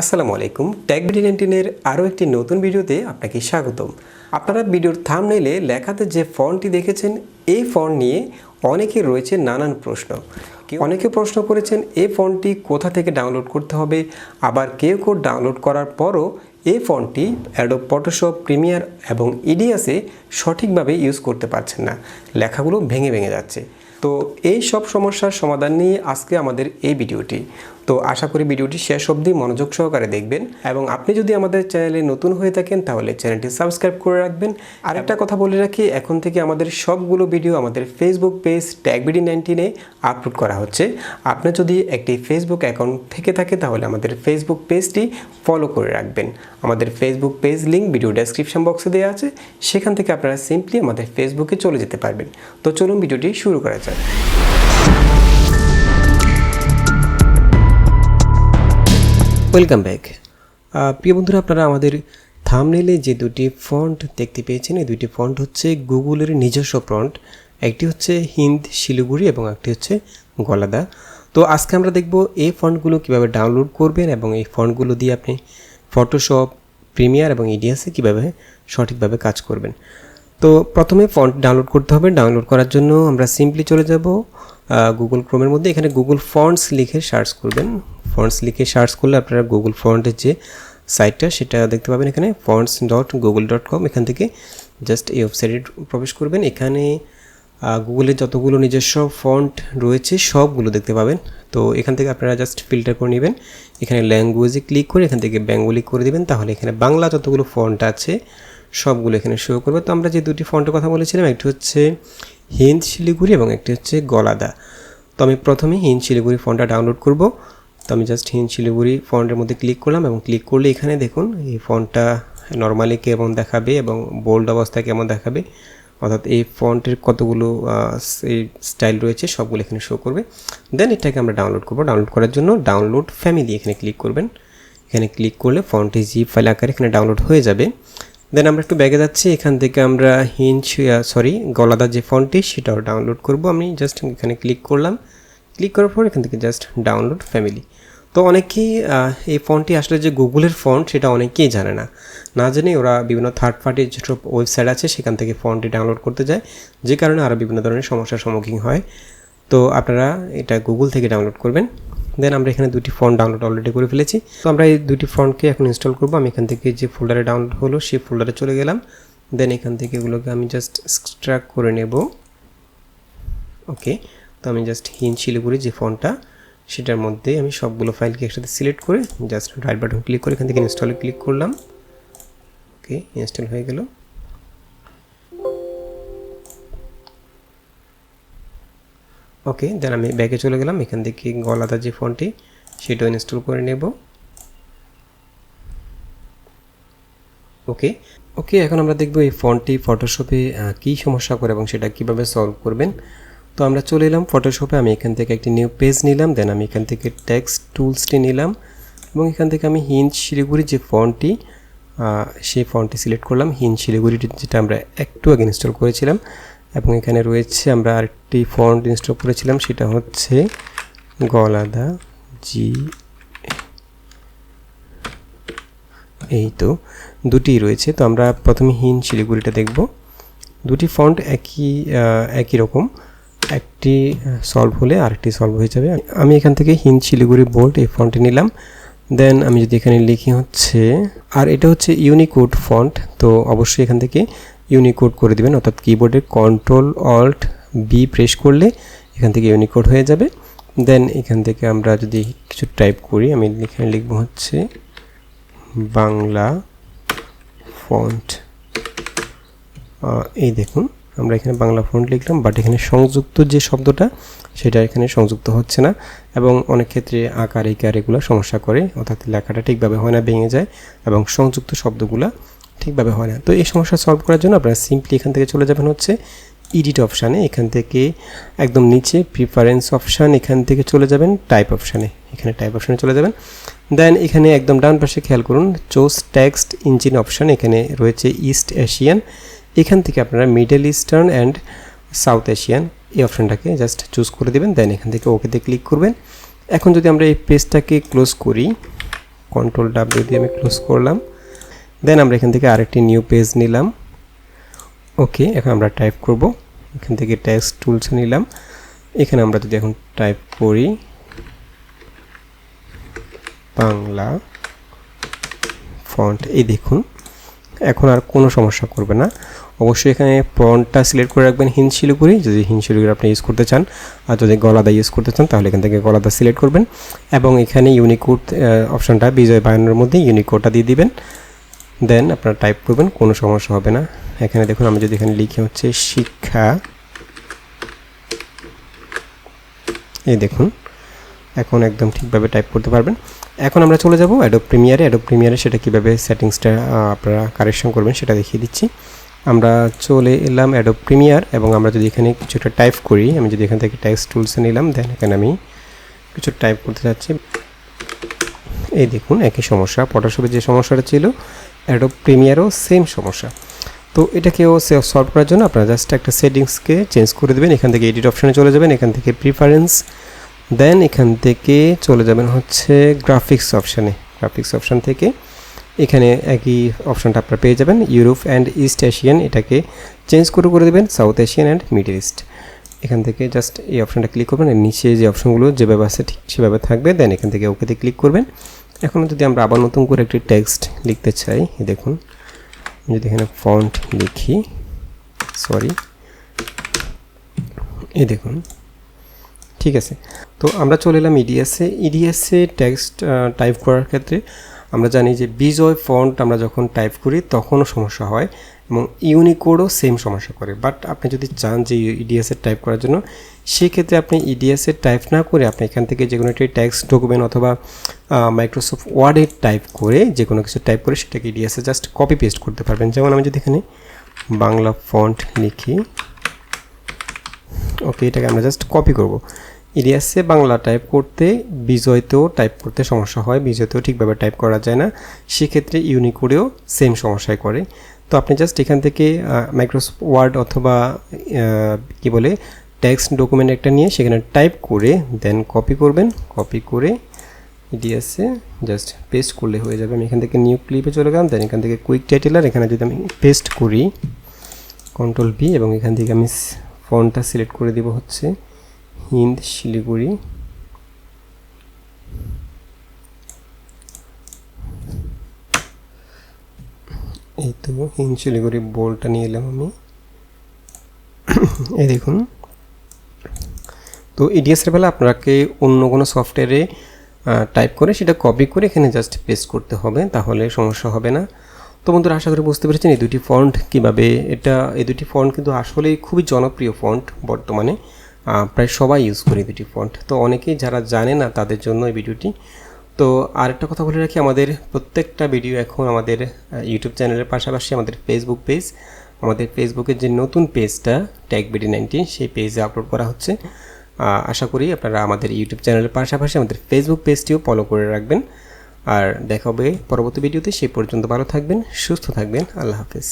আসসালামু আলাইকুম ট্যাগ19 আরও একটি নতুন ভিডিওতে আপনাকে স্বাগতম। আপনারা ভিডিওর থাম্বনেইলে লেখাতে যে ফন্টটি দেখেছেন এই ফন্ট নিয়ে অনেকের রয়েছে নানান প্রশ্ন। অনেকে প্রশ্ন করেছেন এই ফন্টটি কোথা থেকে ডাউনলোড করতে হবে, আবার কেউ ডাউনলোড করার পরও এই ফন্টটি অ্যাডোব ফটোশপ, প্রিমিয়ার এবং ইডিয়াসে সঠিকভাবে ইউজ করতে পারছেন না, লেখাগুলো ভেঙে ভেঙে যাচ্ছে। তো এই সব সমস্যার সমাধান নিয়ে আজকে আমাদের এই ভিডিওটি। তো আশা করি ভিডিওটি শেষ অবধি মনোযোগ সহকারে দেখবেন এবং আপনি যদি আমাদের চ্যানেলে নতুন হয়ে থাকেন তাহলে চ্যানেলটি সাবস্ক্রাইব করে রাখবেন। আরেকটা কথা বলে রাখি, এখন থেকে আমাদের সবগুলো ভিডিও আমাদের ফেসবুক পেজ ট্যাগ19 আপলোড করা হচ্ছে। আপনার যদি একটি ফেসবুক অ্যাকাউন্ট থেকে থাকে তাহলে আমাদের ফেসবুক পেজটি ফলো করে রাখবেন। আমাদের Facebook page link video description বক্সে দেওয়া আছে, সেখান থেকে আপনারা সিম্পলি আমাদের ফেসবুকে চলে যেতে পারবেন। তো চলুন ভিডিওটি শুরু করা যাক। Welcome back. প্রিয় বন্ধুরা, আপনারা আমাদের থাম্বনেইলে যে দুটি ফন্ট দেখতে পেয়েছেন এই দুটি ফন্ট হচ্ছে গুগলের নিজস্ব ফন্ট। একটি হচ্ছে হিন্দ শিলিগুড়ি এবং একটি হচ্ছে গালাদা। তো আজকে আমরা দেখব এই ফন্টগুলো কীভাবে ডাউনলোড করবেন এবং এই ফন্টগুলো দিয়ে আপনি ফটোশপ, প্রিমিয়ার এবং ইডিয়াসে কীভাবে সঠিকভাবে কাজ করবেন। তো প্রথমে ফন্ট ডাউনলোড করতে হবে। ডাউনলোড করার জন্য আমরা সিম্পলি চলে যাব গুগল ক্রোমের মধ্যে। এখানে গুগল ফন্টস লিখে সার্চ করবেন। ফন্টস লিখে সার্চ করলে আপনারা গুগল ফন্টের যে সাইটটা সেটা দেখতে পাবেন। এখানে fonts.google.com, এখান থেকে জাস্ট এই ওয়েবসাইটে প্রবেশ করবেন। এখানে গুগলের যতগুলো নিজস্ব ফন্ট রয়েছে সবগুলো দেখতে পাবেন। তো এখান থেকে আপনারা জাস্ট ফিল্টার করে নেবেন। এখানে ল্যাঙ্গুয়েজে ক্লিক করে এখান থেকে বেঙ্গলি করে দেবেন, তাহলে এখানে বাংলা যতগুলো ফন্ট আছে সবগুলো এখানে শো করবে। তো আমরা যে দুটি ফন্টের কথা বলেছিলাম, একটি হচ্ছে হিন্দ শিলিগুড়ি এবং একটি হচ্ছে গালাদা। তো আমি প্রথমে হিন্দ শিলিগুড়ি ফন্টটা ডাউনলোড করব। তো আমি জাস্ট হিন্দ শিলিগুড়ি ফন্টের মধ্যে ক্লিক করলাম এবং ক্লিক করলে এখানে দেখুন এই ফন্টটা নর্মালি কেমন দেখাবে এবং বোল্ড অবস্থায় কেমন দেখাবে, অর্থাৎ এই ফন্টের কতগুলো এই স্টাইল রয়েছে সবগুলো এখানে শো করবে। দেন এটাকে আমরা ডাউনলোড করব। ডাউনলোড করার জন্য ডাউনলোড ফ্যামিলি এখানে ক্লিক করবেন। এখানে ক্লিক করলে ফন্টটি জিপ ফাইল আকারে এখানে ডাউনলোড হয়ে যাবে। দেন আমরা একটু ব্যাগে যাচ্ছি। এখান থেকে আমরা গালাদা যে ফন্টটি সেটাও ডাউনলোড করব। আমি জাস্ট এখানে ক্লিক করলাম। ক্লিক করার পর এখান থেকে জাস্ট ডাউনলোড ফ্যামিলি। তো অনেকেই এই ফন্টটি আসলে যে গুগলের ফন্ট সেটা অনেকেই জানে না। না জেনে ওরা বিভিন্ন থার্ড পার্টির যেসব ওয়েবসাইট আছে সেখান থেকে ফন্টটি ডাউনলোড করতে যায়, যে কারণে আরও বিভিন্ন ধরনের সমস্যার সম্মুখীন হয়। তো আপনারা এটা গুগল থেকে ডাউনলোড করবেন। দেন আমরা এখানে দুটি ফন্ট ডাউনলোড অলরেডি করে ফেলেছি। তো আমরা এই দুটি ফন্টকে এখন ইনস্টল করব। আমি এখান থেকে যে ফোল্ডারে ডাউনলোড হলো সেই ফোল্ডারে চলে গেলাম। দেন এখান থেকে এগুলোকে আমি জাস্ট এক্সট্রাক্ট করে নেব। ওকে, তো আমি জাস্ট হিন্দ শিলিগুড়ি যে ফন্টটা সেটার মধ্যে আমি সবগুলো ফাইলকে একসাথে সিলেক্ট করে জাস্ট রাইট বাটন ক্লিক করে এখান থেকে ইনস্টলে ক্লিক করলাম। ওকে, ইনস্টল হয়ে গেল। ওকে, দেন আমি ব্যাকে চলে গেলাম। এখান থেকে গালাদা যে ফন্টটি সেটাও ইনস্টল করে নেব। ওকে ওকে এখন আমরা দেখব এই ফন্টটি ফটোশপে কী সমস্যা করে এবং সেটা কিভাবে সলভ করবেন। তো আমরা চলে এলাম ফটোশপে। আমি এখান থেকে একটি নিউ পেজ নিলাম। দেন আমি এখান থেকে টেক্সট টুলসটি নিলাম এবং এখান থেকে আমি হিন্দ শিলিগুড়ি যে ফন্টটি সেই ফন্টটি সিলেক্ট করলাম। হিন্দ শিলিগুড়িটি যেটা আমরা একটু আগে ইনস্টল করেছিলাম এবং এখানে রয়েছে আমরা আরেকটি ফন্ট ইনস্টল করেছিলাম, সেটা হচ্ছে গালাদা জি। এই তো দুটি রয়েছে। তো আমরা প্রথমে হিন্দ শিলিগুড়িটা দেখব। দুটি ফন্ট একই রকম, একটি সলভ হলে আরেকটি সলভ হয়ে যাবে। আমি এখান থেকে হিন্দ শিলিগুড়ি বোল্ড এই ফন্টটি নিলাম। দেন আমি যদি এখানে লিখি হচ্ছে, আর এটা হচ্ছে ইউনিকোড ফন্ট, তো অবশ্যই এখান থেকে ইউনিকোড করে দেবেন, অর্থাৎ কিবোর্ডে Ctrl+Alt+B প্রেস করলে এখান থেকে ইউনিকোড হয়ে যাবে। দেন এখান থেকে আমরা যদি কিছু টাইপ করি, আমি এখানে লিখব হচ্ছে বাংলা ফন্ট। এই দেখুন আমরা এখানে বাংলা ফন্ট লিখলাম, বাট এখানে সংযুক্ত যে শব্দটা সেটা এখানে সংযুক্ত হচ্ছে না এবং অনেক ক্ষেত্রে আকার এগুলো সমস্যা করে, অর্থাৎ লেখাটা ঠিকভাবে হয় না, ভেঙে যায় এবং সংযুক্ত শব্দগুলো ঠিকভাবে হয় না। তো এই সমস্যা সলভ করার জন্য আপনারা সিম্পলি এখান থেকে চলে যাবেন হচ্ছে এডিট অপশানে। এখান থেকে একদম নিচে প্রিফারেন্স অপশান, এখান থেকে চলে যাবেন টাইপ অপশানে। এখানে টাইপ অপশানে চলে যাবেন। দেন এখানে একদম ডান পাশে খেয়াল করুন চুজ টেক্সট ইঞ্জিন অপশান, এখানে রয়েছে ইস্ট এশিয়ান। এখান থেকে আপনারা middle eastern and south Asian এই অপশানটাকে জাস্ট চুজ করে দেবেন। দেন এখান থেকে ওকেতে ক্লিক করবেন। এখন যদি আমরা এই পেজটাকে ক্লোজ করি, কন্ট্রোল ডাব্লিউ দিয়ে আমি ক্লোজ করলাম। দেন আমরা এখান থেকে আরেকটি নিউ পেজ নিলাম। ওকে, এখন আমরা টাইপ করব। এখান থেকে টেক্সট টুলস নিলাম। এখানে আমরা যদি এখন টাইপ করি বাংলা ফন্ট, এই দেখুন এখন আর কোনো সমস্যা করবে না। অবশ্যই এখানে ফন্টটা সিলেক্ট করে রাখবেন হিন্দ শিলিগুড়ি, যদি হিন্দ শিলিগুড়ি আপনি ইউজ করতে চান, আর যদি গলাদা ইউজ করতে চান তাহলে এখান থেকে গলাদা সিলেক্ট করবেন এবং এখানে ইউনিকোড অপশনটা বিজয় বায়ানের মধ্যে ইউনিকোডটা দিয়ে দিবেন। দেন আপনারা টাইপ করবেন, কোনো সমস্যা হবে না। এখানে দেখুন আমি যদি এখানে লিখি হচ্ছে শিক্ষা, এই দেখুন এখন একদম ঠিকভাবে টাইপ করতে পারবেন। এখন আমরা চলে যাব অ্যাডোব প্রিমিয়ারে। অ্যাডোব প্রিমিয়ারে সেটা কীভাবে সেটিংসটা আপনারা কারেকশন করবেন সেটা দেখিয়ে দিচ্ছি। আমরা চলে এলাম অ্যাডোব প্রিমিয়ার এবং আমরা যদি এখানে কিছুটা টাইপ করি, আমি যদি এখান থেকে টেক্সট টুলসে নিলাম, দেন এখানে আমি কিছু টাইপ করতে যাচ্ছি। এই দেখুন একই সমস্যা, ফটোশপে যে সমস্যাটা ছিল অ্যাডোব প্রিমিয়ারও সেম সমস্যা। তো এটাকেও সলভ করার জন্য আপনারা জাস্ট একটা সেটিংসকে চেঞ্জ করে দেবেন। এখান থেকে এডিট অপশানে চলে যাবেন, এখান থেকে প্রিফারেন্স, দেন এখান থেকে চলে যাবেন হচ্ছে গ্রাফিক্স অপশানে। গ্রাফিক্স অপশান থেকে এখানে একই অপশানটা আপনারা পেয়ে যাবেন, ইউরোপ অ্যান্ড ইস্ট এশিয়ান, এটাকে চেঞ্জ করে দেবেন south Asian and middle east. এখান থেকে জাস্ট এই অপশানটা ক্লিক করবেন, আর নিচে যে অপশানগুলো যেভাবে আছে ঠিক সেভাবে থাকবে। দেন এখান থেকে ওকেতে ক্লিক করবেন। এখন যদি আমরা আবার নতুন করে একটি টেক্সট লিখতে চাই, দেখুন যদি এখানে ফন্ট লিখি, সরি, এই দেখুন ঠিক আছে। তো আমরা চলে এলাম ইডিএসে। ইডিএসে টেক্সট টাইপ করার ক্ষেত্রে আমরা জানি যে বিজয় ফন্ট আমরা যখন টাইপ করি তখনও সমস্যা হয় এবং ইউনিকোডও সেম সমস্যা করে। বাট আপনি যদি চান যে ইডিএসের টাইপ করার জন্য, সেক্ষেত্রে আপনি ইডিএসের টাইপ না করে আপনি এখান থেকে যে কোনো একটি টেক্সট ডকুমেন্ট অথবা মাইক্রোসফট ওয়ার্ডে টাইপ করে যে কোনো কিছু টাইপ করে সেটাকে ইডিএসে জাস্ট কপি পেস্ট করতে পারবেন। যেমন আমি যদি এখানে বাংলা ফন্ট লিখি, ওকে, এটাকে আমরা জাস্ট কপি করব। ইডিএসে বাংলা টাইপ করতে বিজয়তেও টাইপ করতে সমস্যা হয়, বিজয়তেও ঠিকভাবে টাইপ করা যায় না, সেক্ষেত্রে ইউনিকোডেও সেম সমস্যায় করে। তো আপনি জাস্ট এখান থেকে মাইক্রোসফট ওয়ার্ড অথবা কি বলে টেক্সট ডকুমেন্ট একটা নিয়ে সেখানে টাইপ করে দেন কপি করবেন, কপি করে ইডিএসে জাস্ট পেস্ট করলে হয়ে যাবে। আমি এখান থেকে নিউ ক্লিপে চলে গেলাম, দেন এখান থেকে কুইক টাইটেলার, এখানে যদি আমি পেস্ট করি কন্ট্রোল ভি এবং এখান থেকে আমি ফন্টটা সিলেক্ট করে দিব হচ্ছে হিন্দ শিলিগুড়ি। এই তো হিন্দ শিলিগুড়ি বোল্ডটা নিয়ে এলাম আমি, এই দেখুন। তো ইডিএসের বেলা আপনাকে অন্য কোনো সফটওয়্যারে টাইপ করে সেটা কপি করে এখানে জাস্ট পেস্ট করতে হবে, তাহলে সমস্যা হবে না। তো বন্ধুরা আশা করি বুঝতে পেরেছেন এই দুটি ফন্ট কীভাবে, এই দুটি ফন্ট কিন্তু আসলেই খুবই জনপ্রিয় ফন্ট, বর্তমানে প্রায় সবাই ইউজ করে এই দুটি ফন্ট। তো অনেকেই যারা জানে না তাদের জন্য এই ভিডিওটি। তো আরেকটা কথা বলে রাখি, আমাদের প্রত্যেকটা ভিডিও এখন আমাদের ইউটিউব চ্যানেলের পাশাপাশি আমাদের ফেসবুক পেজ, আমাদের ফেসবুকের যে নতুন পেজটা TechBD19 সেই পেজে আপলোড করা হচ্ছে। আশা করি আপনারা আমাদের ইউটিউব চ্যানেলের পাশাপাশি আমাদের ফেসবুক পেজটিও ফলো করে রাখবেন। আর দেখা হবে পরবর্তী ভিডিওতে, সেই পর্যন্ত ভালো থাকবেন, সুস্থ থাকবেন, আল্লাহ হাফেজ।